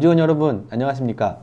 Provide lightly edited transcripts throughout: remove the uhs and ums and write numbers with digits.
임직원 여러분 안녕하십니까?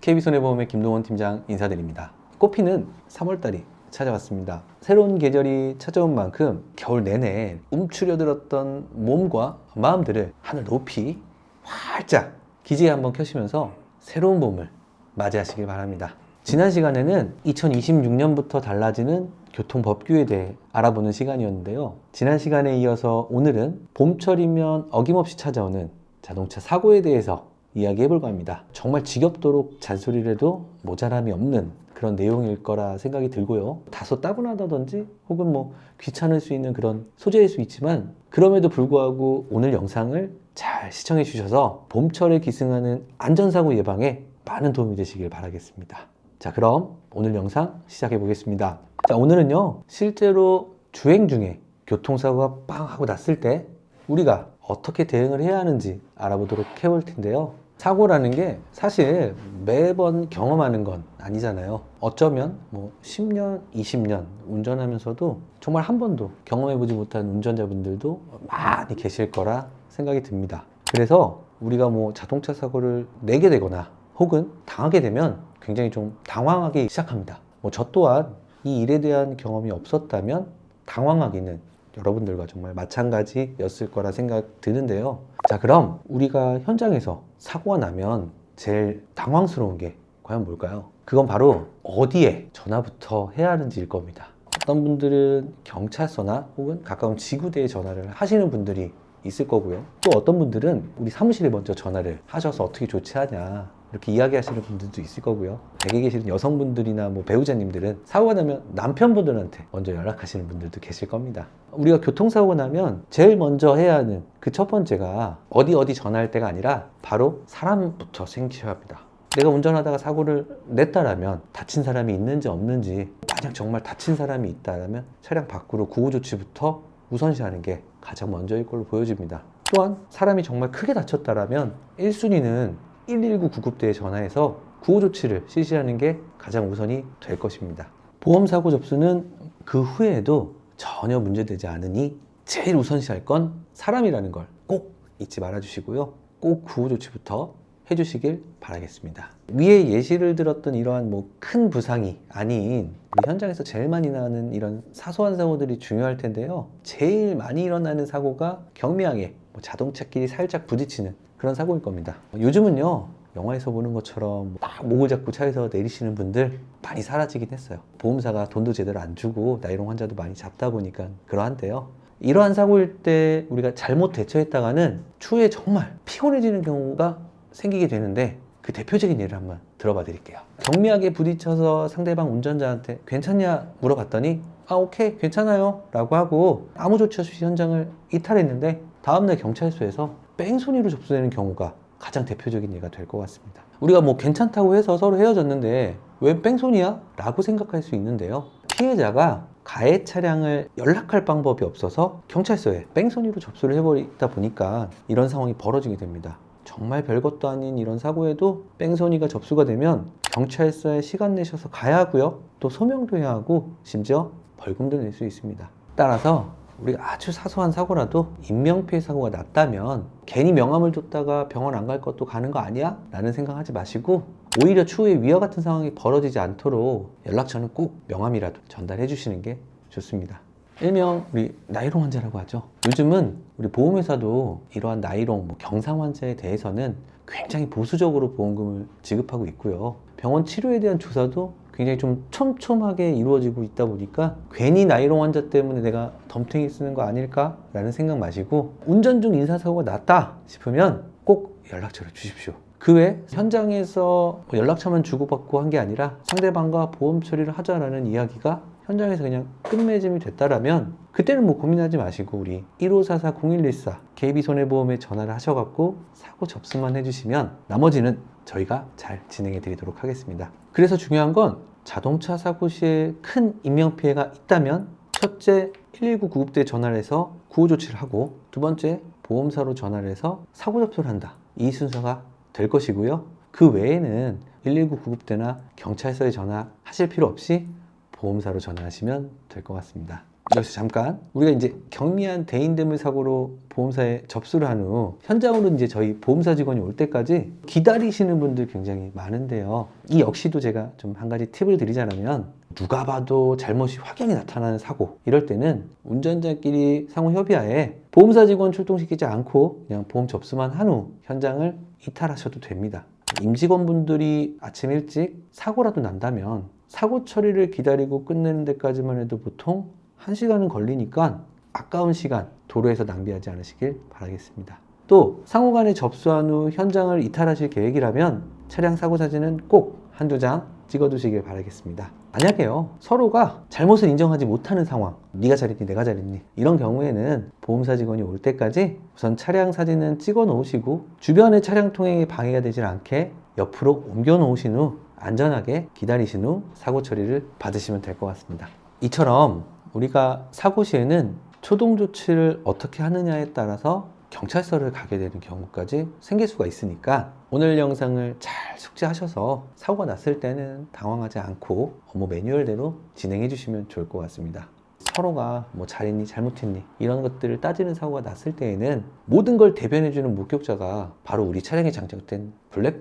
KB손해보험의 김동원 팀장 인사드립니다. 꽃피는 3월달이 찾아왔습니다. 새로운 계절이 찾아온 만큼 겨울 내내 움츠려들었던 몸과 마음들을 하늘 높이 활짝 기지개 한번 켜시면서 새로운 봄을 맞이하시길 바랍니다. 지난 시간에는 2026년부터 달라지는 교통법규에 대해 알아보는 시간이었는데요. 지난 시간에 이어서 오늘은 봄철이면 어김없이 찾아오는 자동차 사고에 대해서 이야기해볼까 합니다. 정말 지겹도록 잔소리를 해도 모자람이 없는 그런 내용일 거라 생각이 들고요. 다소 따분하다든지 혹은 귀찮을 수 있는 그런 소재일 수 있지만 그럼에도 불구하고 오늘 영상을 잘 시청해 주셔서 봄철에 기승하는 안전사고 예방에 많은 도움이 되시길 바라겠습니다. 자, 그럼 오늘 영상 시작해 보겠습니다. 자, 오늘은요, 실제로 주행 중에 교통사고가 빵 하고 났을 때 우리가 어떻게 대응을 해야 하는지 알아보도록 해볼 텐데요. 사고라는 게 사실 매번 경험하는 건 아니잖아요. 어쩌면 10년, 20년 운전하면서도 정말 한 번도 경험해보지 못한 운전자분들도 많이 계실 거라 생각이 듭니다. 그래서 우리가 자동차 사고를 내게 되거나 혹은 당하게 되면 굉장히 좀 당황하기 시작합니다. 저 또한 이 일에 대한 경험이 없었다면 당황하기는 여러분들과 정말 마찬가지였을 거라 생각 드는데요. 자, 그럼 우리가 현장에서 사고가 나면 제일 당황스러운 게 과연 뭘까요? 그건 바로 어디에 전화부터 해야 하는지일 겁니다. 어떤 분들은 경찰서나 혹은 가까운 지구대에 전화를 하시는 분들이 있을 거고요. 또 어떤 분들은 우리 사무실에 먼저 전화를 하셔서 어떻게 조치하냐 이렇게 이야기하시는 분들도 있을 거고요. 댁에 계시는 여성분들이나 배우자님들은 사고가 나면 남편분들한테 먼저 연락하시는 분들도 계실 겁니다. 우리가 교통사고가 나면 제일 먼저 해야 하는 그 첫 번째가 어디 전화할 때가 아니라 바로 사람부터 생기셔야 합니다. 내가 운전하다가 사고를 냈다라면 다친 사람이 있는지 없는지, 만약 정말 다친 사람이 있다면 차량 밖으로 구호조치부터 우선시하는 게 가장 먼저일 걸로 보여집니다. 또한 사람이 정말 크게 다쳤다라면 1순위는 119 구급대에 전화해서 구호조치를 실시하는 게 가장 우선이 될 것입니다. 보험사고 접수는 그 후에도 전혀 문제되지 않으니 제일 우선시할 건 사람이라는 걸 꼭 잊지 말아 주시고요. 꼭 구호조치부터 해주시길 바라겠습니다. 위에 예시를 들었던 이러한 큰 부상이 아닌 우리 현장에서 제일 많이 나는 이런 사소한 사고들이 중요할 텐데요. 제일 많이 일어나는 사고가 경미하게 자동차끼리 살짝 부딪히는 그런 사고일 겁니다. 요즘은요, 영화에서 보는 것처럼 딱 목을 잡고 차에서 내리시는 분들 많이 사라지긴 했어요. 보험사가 돈도 제대로 안 주고 나이롱 환자도 많이 잡다 보니까 그러한데요. 이러한 사고일 때 우리가 잘못 대처했다가는 추후에 정말 피곤해지는 경우가 생기게 되는데 그 대표적인 예를 한번 들어봐 드릴게요. 경미하게 부딪혀서 상대방 운전자한테 괜찮냐 물어봤더니 오케이 괜찮아요 라고 하고 아무 조치 없이 현장을 이탈했는데 다음날 경찰서에서 뺑소니로 접수되는 경우가 가장 대표적인 예가 될 것 같습니다. 우리가 괜찮다고 해서 서로 헤어졌는데 왜 뺑소니야? 라고 생각할 수 있는데요. 피해자가 가해 차량을 연락할 방법이 없어서 경찰서에 뺑소니로 접수를 해버리다 보니까 이런 상황이 벌어지게 됩니다. 정말 별것도 아닌 이런 사고에도 뺑소니가 접수가 되면 경찰서에 시간 내셔서 가야 하고요. 또 소명도 해야 하고 심지어 벌금도 낼 수 있습니다. 따라서 우리가 아주 사소한 사고라도 인명피해 사고가 났다면 괜히 명함을 줬다가 병원 안 갈 것도 가는 거 아니야? 라는 생각하지 마시고 오히려 추후에 위와 같은 상황이 벌어지지 않도록 연락처는 꼭 명함이라도 전달해 주시는 게 좋습니다. 일명 우리 나이롱 환자라고 하죠. 요즘은 우리 보험회사도 이러한 나이롱, 경상 환자에 대해서는 굉장히 보수적으로 보험금을 지급하고 있고요. 병원 치료에 대한 조사도 굉장히 좀 촘촘하게 이루어지고 있다 보니까 괜히 나이롱 환자 때문에 내가 덤탱이 쓰는 거 아닐까? 라는 생각 마시고 운전 중 인사사고가 났다 싶으면 꼭 연락처를 주십시오. 그 외 현장에서 연락처만 주고받고 한 게 아니라 상대방과 보험 처리를 하자라는 이야기가 현장에서 그냥 끝맺음이 됐다라면 그때는 고민하지 마시고 우리 1544-0114 KB손해보험에 전화를 하셔갖고 사고 접수만 해주시면 나머지는 저희가 잘 진행해 드리도록 하겠습니다. 그래서 중요한 건 자동차 사고 시에 큰 인명피해가 있다면 첫째 119 구급대에 전화를 해서 구호조치를 하고 두 번째 보험사로 전화를 해서 사고 접수를 한다. 이 순서가 될 것이고요. 그 외에는 119 구급대나 경찰서에 전화하실 필요 없이 보험사로 전화하시면 될 것 같습니다. 여기서 잠깐 우리가 이제 경미한 대인대물 사고로 보험사에 접수를 한 후 현장으로 이제 저희 보험사 직원이 올 때까지 기다리시는 분들 굉장히 많은데요. 이 역시도 제가 좀 한 가지 팁을 드리자면 누가 봐도 잘못이 확연히 나타나는 사고, 이럴 때는 운전자끼리 상호 협의하에 보험사 직원 출동시키지 않고 그냥 보험 접수만 한 후 현장을 이탈하셔도 됩니다. 임직원분들이 아침 일찍 사고라도 난다면 사고 처리를 기다리고 끝내는 데까지만 해도 보통 1시간은 걸리니까 아까운 시간 도로에서 낭비하지 않으시길 바라겠습니다. 또 상호간에 접수한 후 현장을 이탈하실 계획이라면 차량 사고 사진은 꼭 한두 장 찍어두시길 바라겠습니다. 만약에요, 서로가 잘못을 인정하지 못하는 상황, 네가 잘했니 내가 잘했니 이런 경우에는 보험사 직원이 올 때까지 우선 차량 사진은 찍어 놓으시고 주변의 차량 통행에 방해가 되지 않게 옆으로 옮겨 놓으신 후 안전하게 기다리신 후 사고 처리를 받으시면 될 것 같습니다. 이처럼 우리가 사고 시에는 초동 조치를 어떻게 하느냐에 따라서 경찰서를 가게 되는 경우까지 생길 수가 있으니까 오늘 영상을 잘 숙지하셔서 사고가 났을 때는 당황하지 않고 업무 매뉴얼대로 진행해 주시면 좋을 것 같습니다. 서로가 뭐 잘했니 잘못했니 이런 것들을 따지는 사고가 났을 때에는 모든 걸 대변해 주는 목격자가 바로 우리 차량에 장착된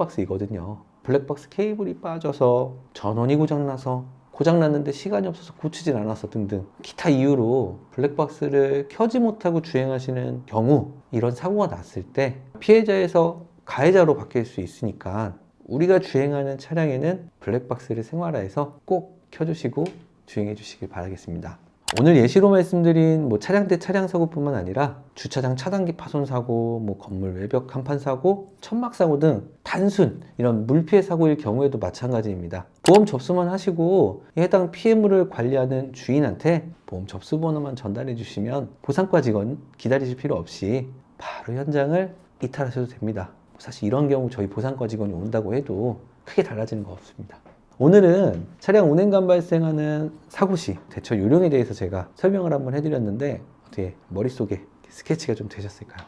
블랙박스이거든요. 블랙박스 케이블이 빠져서 전원이 고장나서 고장났는데 시간이 없어서 고치질 않았어 등등 기타 이유로 블랙박스를 켜지 못하고 주행하시는 경우, 이런 사고가 났을 때 피해자에서 가해자로 바뀔 수 있으니까 우리가 주행하는 차량에는 블랙박스를 생활화해서 꼭 켜주시고 주행해 주시길 바라겠습니다. 오늘 예시로 말씀드린 차량대 차량 사고뿐만 아니라 주차장 차단기 파손 사고, 건물 외벽 간판 사고, 천막 사고 등 단순 이런 물피해 사고일 경우에도 마찬가지입니다. 보험 접수만 하시고 해당 피해물을 관리하는 주인한테 보험 접수 번호만 전달해 주시면 보상과 직원 기다리실 필요 없이 바로 현장을 이탈하셔도 됩니다. 사실 이런 경우 저희 보상과 직원이 온다고 해도 크게 달라지는 거 없습니다. 오늘은 차량 운행간 발생하는 사고 시 대처 요령에 대해서 제가 설명을 한번 해드렸는데 어떻게 머릿속에 스케치가 좀 되셨을까요?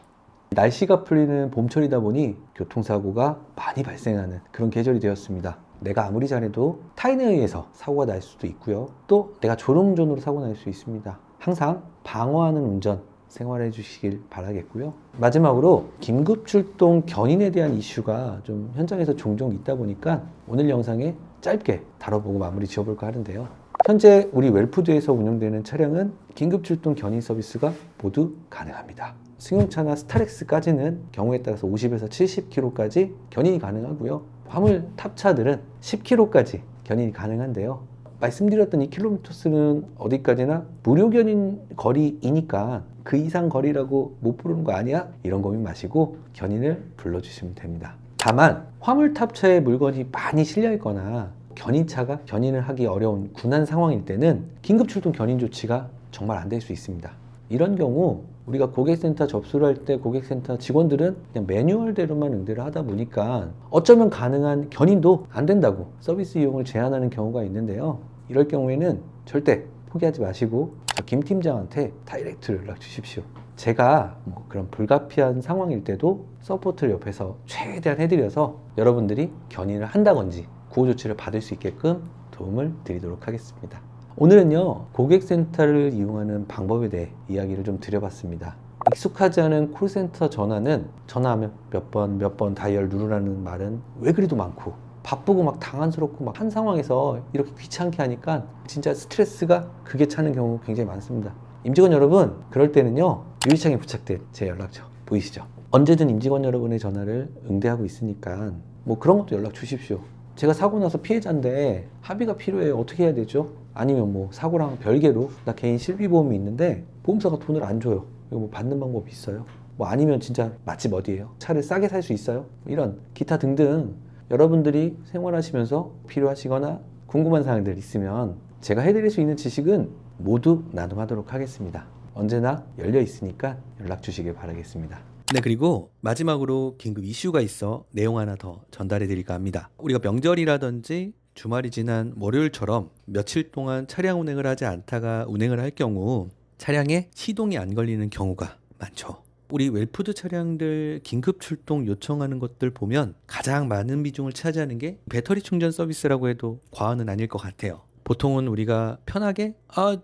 날씨가 풀리는 봄철이다 보니 교통사고가 많이 발생하는 그런 계절이 되었습니다. 내가 아무리 잘해도 타인에 의해서 사고가 날 수도 있고요. 또 내가 졸음운전으로 사고 날 수 있습니다. 항상 방어하는 운전 생활해 주시길 바라겠고요. 마지막으로 긴급 출동 견인에 대한 이슈가 좀 현장에서 종종 있다 보니까 오늘 영상에 짧게 다뤄보고 마무리 지어볼까 하는데요. 현재 우리 웰푸드에서 운영되는 차량은 긴급 출동 견인 서비스가 모두 가능합니다. 승용차나 스타렉스까지는 경우에 따라서 50에서 70km까지 견인이 가능하고요. 화물 탑차들은 10km까지 견인이 가능한데요. 말씀드렸던 이 킬로미터수는 어디까지나 무료 견인 거리이니까 그 이상 거리라고 못 부르는 거 아니야? 이런 고민 마시고 견인을 불러주시면 됩니다. 다만 화물 탑차에 물건이 많이 실려 있거나 견인차가 견인을 하기 어려운 군한 상황일 때는 긴급 출동 견인 조치가 정말 안 될 수 있습니다. 이런 경우 우리가 고객센터 접수를 할 때 고객센터 직원들은 그냥 매뉴얼대로만 응대를 하다 보니까 어쩌면 가능한 견인도 안 된다고 서비스 이용을 제한하는 경우가 있는데요. 이럴 경우에는 절대 포기하지 마시고 저 김 팀장한테 다이렉트로 연락 주십시오. 제가 그런 불가피한 상황일 때도 서포트를 옆에서 최대한 해드려서 여러분들이 견인을 한다든지 구호조치를 받을 수 있게끔 도움을 드리도록 하겠습니다. 오늘은요, 고객센터를 이용하는 방법에 대해 이야기를 좀 드려봤습니다. 익숙하지 않은 콜센터 전화는 전화하면 몇 번 다이얼 누르라는 말은 왜 그리도 많고 바쁘고 막 당황스럽고 막 한 상황에서 이렇게 귀찮게 하니까 진짜 스트레스가 극에 차는 경우 굉장히 많습니다. 임직원 여러분, 그럴 때는요, 유리창에 부착된 제 연락처 보이시죠? 언제든 임직원 여러분의 전화를 응대하고 있으니까 그런 것도 연락 주십시오. 제가 사고 나서 피해자인데 합의가 필요해요. 어떻게 해야 되죠? 아니면 사고랑 별개로 나 개인 실비보험이 있는데 보험사가 돈을 안 줘요. 이거 받는 방법이 있어요? 아니면 진짜 맛집 어디예요? 차를 싸게 살 수 있어요? 이런 기타 등등 여러분들이 생활하시면서 필요하시거나 궁금한 사항들 있으면 제가 해드릴 수 있는 지식은 모두 나눔하도록 하겠습니다. 언제나 열려 있으니까 연락 주시길 바라겠습니다. 네, 그리고 마지막으로 긴급 이슈가 있어 내용 하나 더 전달해 드릴까 합니다. 우리가 명절이라든지 주말이 지난 월요일처럼 며칠 동안 차량 운행을 하지 않다가 운행을 할 경우 차량에 시동이 안 걸리는 경우가 많죠. 우리 웰푸드 차량들 긴급 출동 요청하는 것들 보면 가장 많은 비중을 차지하는 게 배터리 충전 서비스라고 해도 과언은 아닐 것 같아요. 보통은 우리가 편하게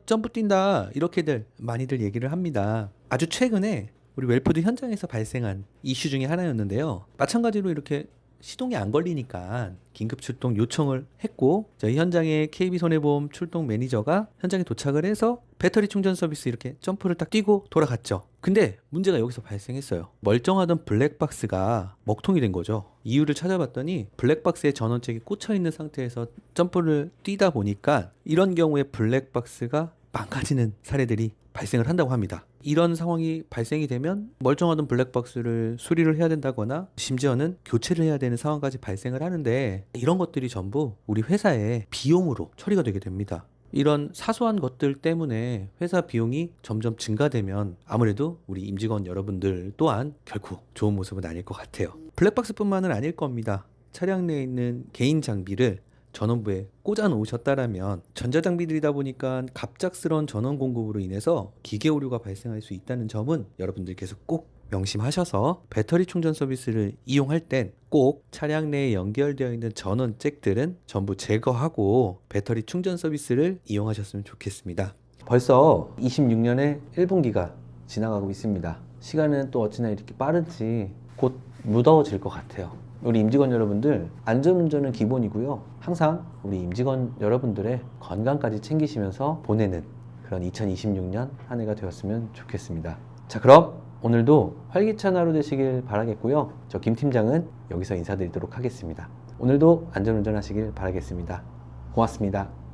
점프 뛴다 이렇게들 많이들 얘기를 합니다. 아주 최근에 우리 웰푸드 현장에서 발생한 이슈 중에 하나였는데요. 마찬가지로 이렇게 시동이 안 걸리니까 긴급 출동 요청을 했고, 저희 현장의 KB손해보험 출동 매니저가 현장에 도착을 해서 배터리 충전 서비스 이렇게 점프를 딱 뛰고 돌아갔죠. 근데 문제가 여기서 발생했어요. 멀쩡하던 블랙박스가 먹통이 된 거죠. 이유를 찾아봤더니 블랙박스에 전원책이 꽂혀 있는 상태에서 점프를 뛰다 보니까 이런 경우에 블랙박스가 망가지는 사례들이 발생을 한다고 합니다. 이런 상황이 발생이 되면 멀쩡하던 블랙박스를 수리를 해야 된다거나 심지어는 교체를 해야 되는 상황까지 발생을 하는데, 이런 것들이 전부 우리 회사의 비용으로 처리가 되게 됩니다. 이런 사소한 것들 때문에 회사 비용이 점점 증가되면 아무래도 우리 임직원 여러분들 또한 결코 좋은 모습은 아닐 것 같아요. 블랙박스뿐만은 아닐 겁니다. 차량 내에 있는 개인 장비를 전원부에 꽂아 놓으셨다라면 전자장비들이다 보니까 갑작스러운 전원 공급으로 인해서 기계 오류가 발생할 수 있다는 점은 여러분들께서 꼭 명심하셔서 배터리 충전 서비스를 이용할 땐 꼭 차량 내에 연결되어 있는 전원 잭들은 전부 제거하고 배터리 충전 서비스를 이용하셨으면 좋겠습니다. 벌써 26년의 1분기가 지나가고 있습니다. 시간은 또 어찌나 이렇게 빠른지 곧 무더워질 것 같아요. 우리 임직원 여러분들, 안전운전은 기본이고요. 항상 우리 임직원 여러분들의 건강까지 챙기시면서 보내는 그런 2026년 한 해가 되었으면 좋겠습니다. 자, 그럼 오늘도 활기찬 하루 되시길 바라겠고요. 저 김 팀장은 여기서 인사드리도록 하겠습니다. 오늘도 안전운전 하시길 바라겠습니다. 고맙습니다.